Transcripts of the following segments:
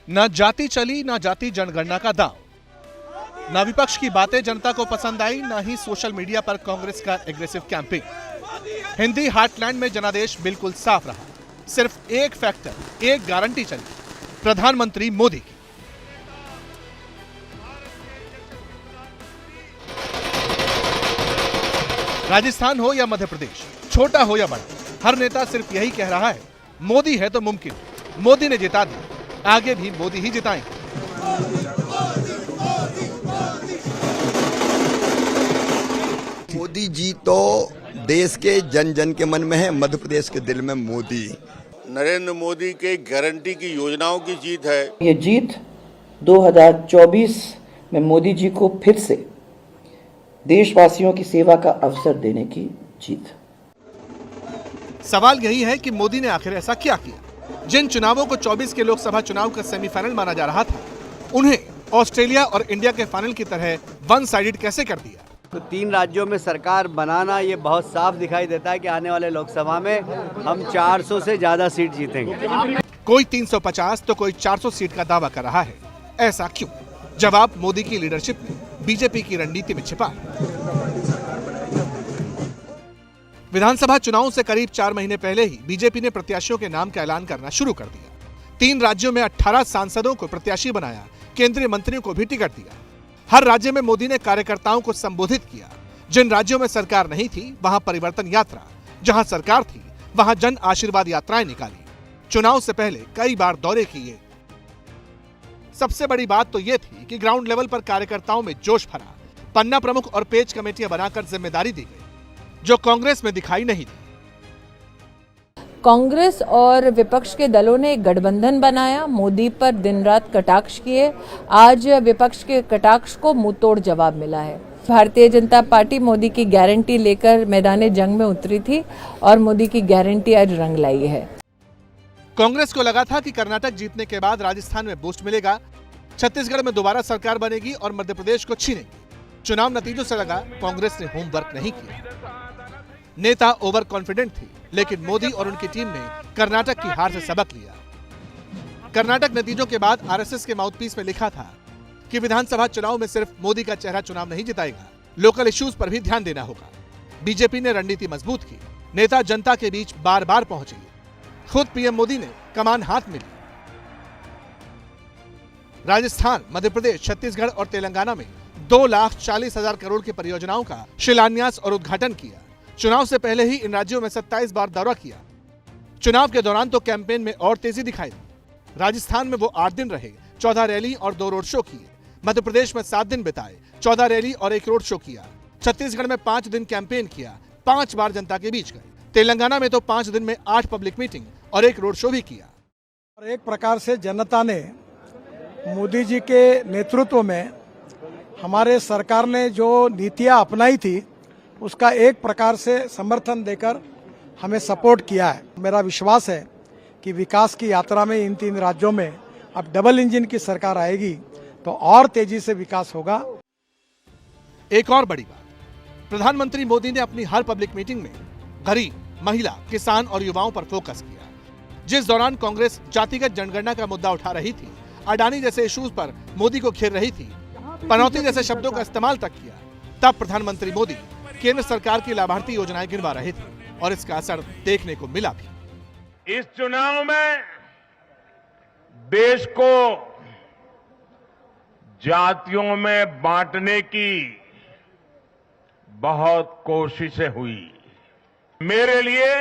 न जाति चली न जाति जनगणना का दांव, न विपक्ष की बातें जनता को पसंद आई, न ही सोशल मीडिया पर कांग्रेस का एग्रेसिव कैंपेन। हिंदी हार्टलैंड में जनादेश बिल्कुल साफ रहा। सिर्फ एक फैक्टर, एक गारंटी चली, प्रधानमंत्री मोदी की। राजस्थान हो या मध्य प्रदेश, छोटा हो या बड़ा, हर नेता सिर्फ यही कह रहा है, मोदी है तो मुमकिन। मोदी ने जिता दी, आगे भी मोदी ही जिताएंगे। मोदी जी तो देश के जन जन के मन में है, मध्य प्रदेश के दिल में मोदी। नरेंद्र मोदी के गारंटी की योजनाओं की जीत है। ये जीत 2024 में मोदी जी को फिर से देशवासियों की सेवा का अवसर देने की जीत। सवाल यही है कि मोदी ने आखिर ऐसा क्या किया? जिन चुनावों को 24 के लोकसभा चुनाव का सेमीफाइनल माना जा रहा था, उन्हें ऑस्ट्रेलिया और इंडिया के फाइनल की तरह वन साइडेड कैसे कर दिया? तो 3 राज्यों में सरकार बनाना ये बहुत साफ दिखाई देता है कि आने वाले लोकसभा में हम 400 से ज्यादा सीट जीतेंगे। कोई 350 तो कोई 400 सीट का दावा कर रहा है। ऐसा क्यों? जवाब मोदी की लीडरशिप में, बीजेपी की रणनीति में छिपा है। विधानसभा चुनाव से करीब 4 महीने पहले ही बीजेपी ने प्रत्याशियों के नाम का ऐलान करना शुरू कर दिया। 3 राज्यों में 18 सांसदों को प्रत्याशी बनाया, केंद्रीय मंत्रियों को भी टिकट दिया। हर राज्य में मोदी ने कार्यकर्ताओं को संबोधित किया। जिन राज्यों में सरकार नहीं थी, वहां परिवर्तन यात्रा, जहां सरकार थी, वहां जन आशीर्वाद यात्राएं निकाली। चुनाव से पहले कई बार दौरे किए। सबसे बड़ी बात तो यह थी कि ग्राउंड लेवल पर कार्यकर्ताओं में जोश भरा। पन्ना प्रमुख और पेज कमेटियां बनाकर जिम्मेदारी दी गई, जो कांग्रेस में दिखाई नहीं दी। कांग्रेस और विपक्ष के दलों ने एक गठबंधन बनाया, मोदी पर दिन रात कटाक्ष किए। आज विपक्ष के कटाक्ष को मुंहतोड़ जवाब मिला है। भारतीय जनता पार्टी मोदी की गारंटी लेकर मैदान जंग में उतरी थी और मोदी की गारंटी आज रंग लाई है। कांग्रेस को लगा था कि कर्नाटक जीतने के बाद राजस्थान में बूस्ट मिलेगा, छत्तीसगढ़ में दोबारा सरकार बनेगी और मध्य प्रदेश को छीनेगी। चुनाव नतीजों से लगा कांग्रेस ने होमवर्क नहीं किया। नेता ओवर कॉन्फिडेंट थी, लेकिन मोदी और उनकी टीम ने कर्नाटक की हार से सबक लिया। कर्नाटक नतीजों के बाद आरएसएस के माउथपीस में लिखा था कि विधानसभा चुनाव में सिर्फ मोदी का चेहरा चुनाव नहीं जिताएगा, लोकल इश्यूज पर भी ध्यान देना होगा। बीजेपी ने रणनीति मजबूत की, नेता जनता के बीच बार बार पहुंचे। खुद पीएम मोदी ने कमान हाथ में ली। राजस्थान, मध्य प्रदेश, छत्तीसगढ़ और तेलंगाना में 2,40,000 करोड़ की परियोजनाओं का शिलान्यास और उद्घाटन किया। चुनाव से पहले ही इन राज्यों में 27 बार दौरा किया। चुनाव के दौरान तो कैंपेन में और तेजी दिखाई दी। राजस्थान में वो 8 दिन रहे, 14 रैली और 2 रोड शो किए। मध्य प्रदेश में 7 दिन बिताए, 14 रैली और 1 रोड शो किया। छत्तीसगढ़ में 5 दिन कैंपेन किया, 5 बार जनता के बीच गए। तेलंगाना में तो 5 दिन में 8 पब्लिक मीटिंग और 1 रोड शो भी किया। और एक प्रकार से जनता ने मोदी जी के नेतृत्व में हमारे सरकार ने जो नीतियां अपनाई थी, उसका एक प्रकार से समर्थन देकर हमें सपोर्ट किया है। मेरा विश्वास है कि विकास की यात्रा में इन 3 राज्यों में अब डबल इंजन की सरकार आएगी तो और तेजी से विकास होगा। एक और बड़ी बात, प्रधानमंत्री मोदी ने अपनी हर पब्लिक मीटिंग में गरीब, महिला, किसान और युवाओं पर फोकस किया। जिस दौरान कांग्रेस जातिगत जनगणना का मुद्दा उठा रही थी, अडानी जैसे इश्यूज पर मोदी को घेर रही थी, पनौती जैसे शब्दों का इस्तेमाल तक किया, तब प्रधानमंत्री मोदी केंद्र सरकार की लाभार्थी योजनाएं गिनवा रहे थे और इसका असर देखने को मिला भी। इस चुनाव में देश को जातियों में बांटने की बहुत कोशिशें हुई। मेरे लिए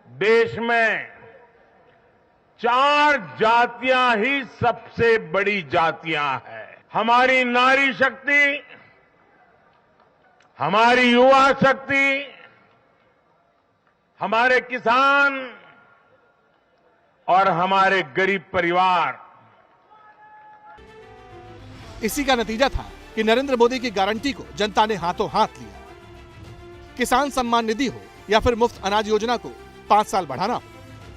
देश में 4 जातियां ही सबसे बड़ी जातियां हैं। हमारी नारी शक्ति, हमारी युवा शक्ति, हमारे किसान और हमारे गरीब परिवार। इसी का नतीजा था कि नरेंद्र मोदी की गारंटी को जनता ने हाथों हाथ लिया। किसान सम्मान निधि हो या फिर मुफ्त अनाज योजना को 5 साल बढ़ाना हो।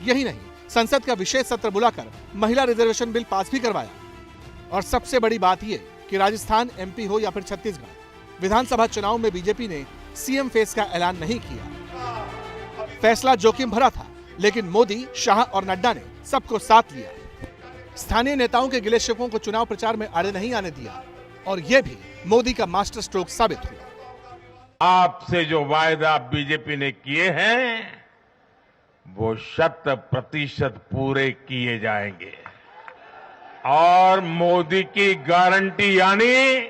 यही नहीं, संसद का विशेष सत्र बुलाकर महिला रिजर्वेशन बिल पास भी करवाया। और सबसे बड़ी बात यह कि राजस्थान, एमपी हो या फिर छत्तीसगढ़, विधानसभा चुनाव में बीजेपी ने सीएम फेस का ऐलान नहीं किया। फैसला जोखिम भरा था, लेकिन मोदी, शाह और नड्डा ने सबको साथ लिया। स्थानीय नेताओं के गिले शिकवों को चुनाव प्रचार में आड़े नहीं आने दिया और यह भी मोदी का मास्टर स्ट्रोक साबित हुआ। आपसे जो वायदा बीजेपी ने किए हैं वो 100% पूरे किए जाएंगे और मोदी की गारंटी यानी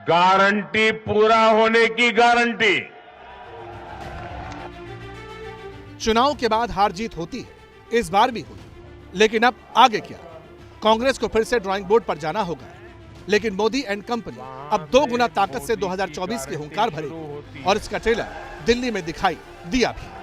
गारंटी पूरा होने की गारंटी। चुनाव के बाद हार जीत होती है, इस बार भी हुई, लेकिन अब आगे क्या? कांग्रेस को फिर से ड्राइंग बोर्ड पर जाना होगा, लेकिन मोदी एंड कंपनी अब 2 गुना ताकत से 2024 की हुंकार भरेगी और इसका ट्रेलर दिल्ली में दिखाई दिया भी।